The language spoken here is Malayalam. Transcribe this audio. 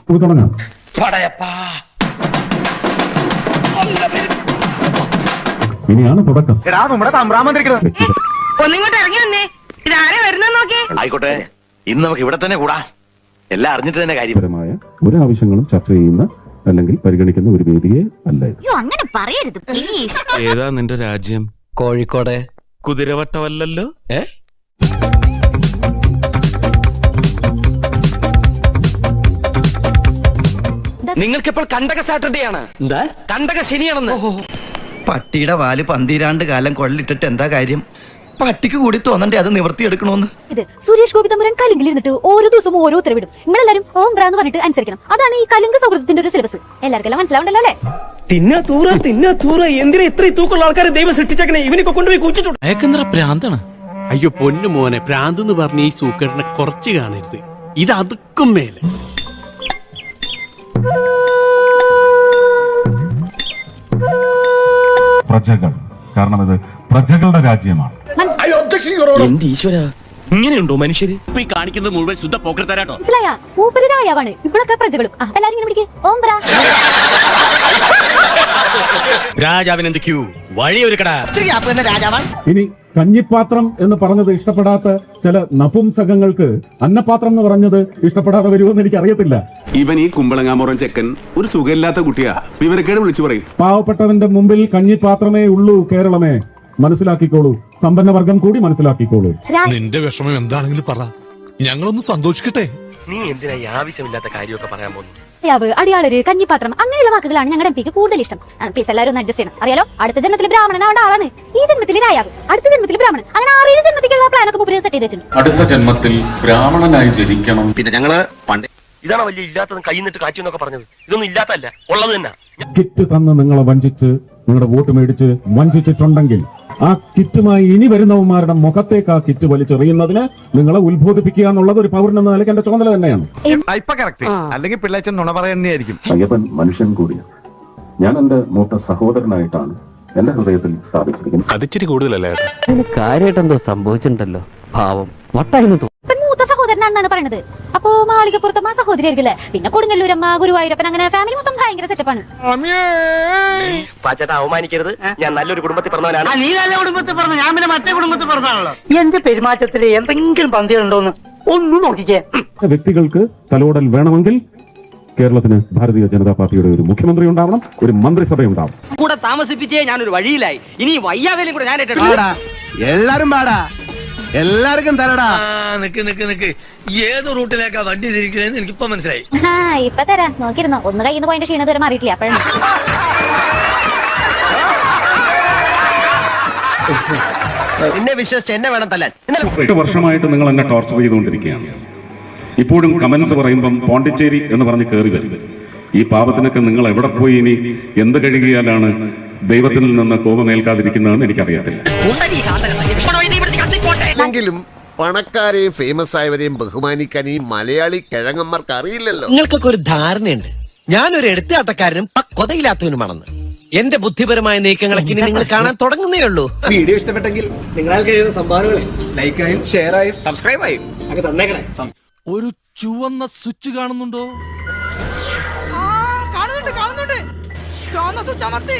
തുടങ്ങാം. ഇനിയാണ് തുടക്കം. ആയിക്കോട്ടെ, ഇന്ന് നമുക്ക് ഇവിടെ തന്നെ കൂടാ. എല്ലാം അറിഞ്ഞിട്ട് തന്നെ കാര്യപരമായ ഒരു ആവശ്യങ്ങളും ചർച്ച ചെയ്യുന്ന അല്ലെങ്കിൽ പരിഗണിക്കുന്ന ഒരു വേദിയെ അല്ല ഇത്. അങ്ങനെ പറയരുത് പ്ലീസ്. ഏതാ നിന്റെ രാജ്യം? കോഴിക്കോട്. കുതിരവട്ടമല്ലല്ലോ? നിങ്ങൾക്കിപ്പോൾ കണ്ടക സാറ്റർഡേ ആണ്. എന്താ കണ്ടക ശനിയാണെന്ന്? പട്ടിയുടെ വാല് പന്തിരാണ്ട് കാലം കൊള്ളിട്ടിട്ട് എന്താ കാര്യം? പട്ടിക്ക് കൂടി തോന്നണ്ടേ അത് നിവർത്തിയെടുക്കണോന്ന്. ഇത് സുരേഷ് ഗോപി തമ്പുരാൻ കലിങ്കിൽ ഇരുന്നിട്ട് ഓരോ ദിവസവും ഓരോ ഉത്തരവിടും. നിങ്ങളെല്ലാരും ഓം ബ്രാ എന്ന് പറഞ്ഞിട്ട് അനുസരിക്കണം. അതാണ് ഈ കലിംഗ സൗഹൃദത്തിന്റെ ഒരു സിലബസ്. എല്ലാവർക്കെല്ലാം മനസ്സിലാവണ്ടല്ലോ അല്ലേ? തിന്നാ തൂറ എന്തിനാ ഇത്രയും തൂക്കമുള്ള ആൾക്കാരെ ദൈവം സൃഷ്ടിച്ചേക്കണേ? ഇവനൊക്കെ കൊണ്ടുപോയി കുഴിച്ചിട്ടുണ്ട്. അയക്കെന്തറ പ്രാന്താണ്? അയ്യോ പൊന്നു മോനെ, പ്രാന്ത് എന്ന് പറഞ്ഞ ഈ സൂക്കേടിനെ കുറച്ച് കാണരുത്. ഇത് അതുക്കും മേലെ. പ്രജകൾ, കാരണം ഇത് പ്രജകളുടെ രാജ്യമാണ്. എന്റെ ഈശ്വര, ഇങ്ങനെയുണ്ടോ മനുഷ്യര്? ഈ കാണിക്കുന്നത് മുഴുവൻ ശുദ്ധ പോക്കർത്തരാട്ടോ. മനസ്സിലായ മൂപ്പര് രാജാവാണ്, ഇവിടൊക്കെ പ്രജകളും. എല്ലാരും ഇങ്ങനെ വിളിക്കേ ഓം ബ്രാ. രാജാവിന് എന്ത് ക്യൂ വഴിയൊരുക്കടാ. ഇനി കഞ്ഞിപ്പാത്രം എന്ന് പറഞ്ഞത് ഇഷ്ടപ്പെടാത്ത ചില നപുംസകങ്ങൾക്ക് അന്നപാത്രം എന്ന് പറഞ്ഞത് ഇഷ്ടപ്പെടാതെ വരുമെന്ന് എനിക്ക് അറിയത്തില്ല. ഇവൻ ഈ കുമ്പളങ്ങാമുറൻ ചെക്കൻ ഒരു സുഖമില്ലാത്ത കുട്ടിയാ. വിവരക്കേട് വിളിച്ചു പറയും. പാവപ്പെട്ടവന്റെ മുമ്പിൽ കഞ്ഞിപ്പാത്രമേ ഉള്ളൂ കേരളമേ, മനസ്സിലാക്കിക്കോളൂ. സമ്പന്ന വർഗം കൂടി മനസ്സിലാക്കിക്കോളൂ. നിന്റെ വിഷമം എന്താണെങ്കിലും പറ, ഞങ്ങളൊന്ന് സന്തോഷിക്കട്ടെ. നീ എന്തിനാ ഈ ആവശ്യമില്ലാത്ത കാര്യമൊക്കെ പറയാൻ പോകുന്നു? രാജാവ്, അടിയാളര്, കഞ്ഞിപ്പാത്രം അങ്ങനെയുള്ള വാക്കുകളാണ് ഞങ്ങളുടെ എംപിക്ക് കൂടുതൽ ഇഷ്ടം. പ്ലീസ് എല്ലാവരും ഒന്ന് അഡ്ജസ്റ്റ് ചെയ്യണം. അറിയാലോ, അടുത്ത ജന്മത്തിൽ ബ്രാഹ്മണനാവേണ്ട ആളാണ്. ഈ ജന്മത്തിൽ രാജാവ്, അടുത്ത ജന്മത്തിൽ ബ്രാഹ്മണൻ, അങ്ങനെ 6-7 ജന്മത്തിലുള്ള പ്ലാനൊക്കെ മുപ്പര് സെറ്റ് ചെയ്ത് വെച്ചിട്ടുണ്ട്. അടുത്ത ജന്മത്തിൽ ബ്രാഹ്മണനായി ജനിക്കണം. പിന്നെ ഞങ്ങള് പണ്ട് ഇതാണ് വലിയ ഇല്ലാത്തതും കൈന്നിട്ട് കാച്ചു എന്നൊക്കെ പറഞ്ഞത്. ഇതൊന്നും ഇല്ലാത്തല്ല, ഉള്ളത് തന്നെ. കിറ്റ് തന്ന് നിങ്ങളെ വഞ്ചിച്ച് നിങ്ങളുടെ വോട്ട് മേടിച്ച് വഞ്ചിച്ചിട്ടുണ്ടെങ്കിൽ ആ കിറ്റുമായി ഇനി വരുന്നവന്മാരുടെ മുഖത്തേക്ക് ആ കിറ്റ് വലിച്ചെറിയുന്നതിന് നിങ്ങളെ ഉത്ബോധിപ്പിക്കുക എന്നുള്ളത് ഒരു പൗരൻ എന്ന നിലയ്ക്ക് എന്റെ ചുമതല തന്നെയാണ്. അല്ലെങ്കിൽ പിള്ളേച്ചൻ നുണ പറയുന്നതായിരിക്കും. അയ്യപ്പൻ മനുഷ്യൻ കൂടിയാണ്. ഞാൻ എന്റെ മൂത്ത സഹോദരനായിട്ടാണ് എന്റെ ഹൃദയത്തിൽ സ്ഥാപിച്ചിരിക്കുന്നത്. അതിച്ചിരി കൂടുതലല്ലേ? കാര്യമായിട്ട് എന്തോ സംഭവിച്ചിട്ടുണ്ടല്ലോ. ഭാവം വട്ടായിരുന്നു. മൂത്ത സഹോദരനാണെന്നാണ് പറയുന്നത്. അപ്പോ മാളികപ്പുറത്തമ്മ സഹോദരി ആയിരിക്കില്ലേ? പിന്നെ കൊടുങ്ങല്ലൂരമ്മ, ഗുരുവായൂരപ്പൻ, അങ്ങനെ ഫാമിലി മൊത്തം ഭയങ്കര സെറ്റപ്പാണ്. പാച്ചേട്ടാ, അവമാനിക്കരുത്. ഞാൻ നല്ലൊരു കുടുംബത്തിൽ പറഞ്ഞവനാണ്. നീ നല്ല കുടുംബത്തിൽ പറഞ്ഞു, ഞാൻ പിന്നെ മറ്റേ കുടുംബത്തിൽ പറഞ്ഞാണല്ലോ. എന്റെ പെരുമാറ്റത്തില് എന്തെങ്കിലും പന്തികളുണ്ടോന്ന് ഒന്ന് നോക്കിക്കേ. വ്യക്തികൾക്ക് തലോടൽ വേണമെങ്കിൽ കേരളത്തിന് ഭാരതീയ ജനതാ പാർട്ടിയുടെ ഒരു മുഖ്യമന്ത്രി ഉണ്ടാവണം, ഒരു മന്ത്രിസഭ ഉണ്ടാവണം. കൂടെ താമസിപ്പിച്ചേ ഞാനൊരു വഴിയിലായി. ഇനി വയ്യാവേലും കൂടെ ഞാൻ എല്ലാരും പാടാ, എല്ലാവർക്കും തരടാ. നിക്ക് ഏത് റൂട്ടിലേക്കാ വണ്ടി തിരിക്കണേന്ന് എനിക്കിപ്പോ മനസ്സിലായി. ഇപ്പൊ തരാം, നോക്കിയിരുന്നോ? ഒന്ന് കയ്യിൽ പോയിന്റ് ക്ഷീണത് വരെ മാറിയിട്ടില്ല. അപ്പോഴാണ് എന്നെ വിശ്വസിച്ച് എന്നെ വേണം തല്ലാൻ. 8 വർഷമായിട്ട് നിങ്ങൾ എന്നെ ടോർച്ചർ ചെയ്തുകൊണ്ടിരിക്കുകയാണ്. ഇപ്പോഴും കമന്റ്സ് പറയുമ്പം പോണ്ടിച്ചേരി എന്ന് പറഞ്ഞ് കയറി വരും. ഈ പാപത്തിനൊക്കെ നിങ്ങൾ എവിടെ പോയി ഇനി എന്ത് കഴുകിയാലാണ് ദൈവത്തിൽ നിന്ന് കോപമേൽക്കാതിരിക്കുന്നതെന്ന് എനിക്കറിയത്തില്ല. എങ്കിലും പണക്കാരെയും ഫേമസ് ആയവരെയും ബഹുമാനിക്കാൻ ഈ മലയാളി കിഴങ്ങന്മാർക്ക് അറിയില്ലല്ലോ. നിങ്ങൾക്കൊക്കെ ഒരു ധാരണയുണ്ട് ഞാനൊരു എടുത്തുകാട്ടക്കാരനും പക്വതയില്ലാത്തവനുമാണെന്ന്. എന്റെ ബുദ്ധിപരമായ നീക്കങ്ങളൊക്കെ ഇനി നിങ്ങൾ കാണാൻ തുടങ്ങുന്നേ ഉള്ളൂ. വീഡിയോ ഇഷ്ടപ്പെട്ടെങ്കിൽ നിങ്ങളാൽ കഴിയുന്ന സംഭാവനകളെ ലൈക്കായും ഷെയറായും സബ്സ്ക്രൈബായും ഒക്കെ തന്നേക്കണേ. ഒരു ചുവന്ന സ്വിച്ച് കാണുന്നുണ്ടോ? കാണുന്നുണ്ട്. ചുവന്ന സ്വിച്ച് അമർത്തി.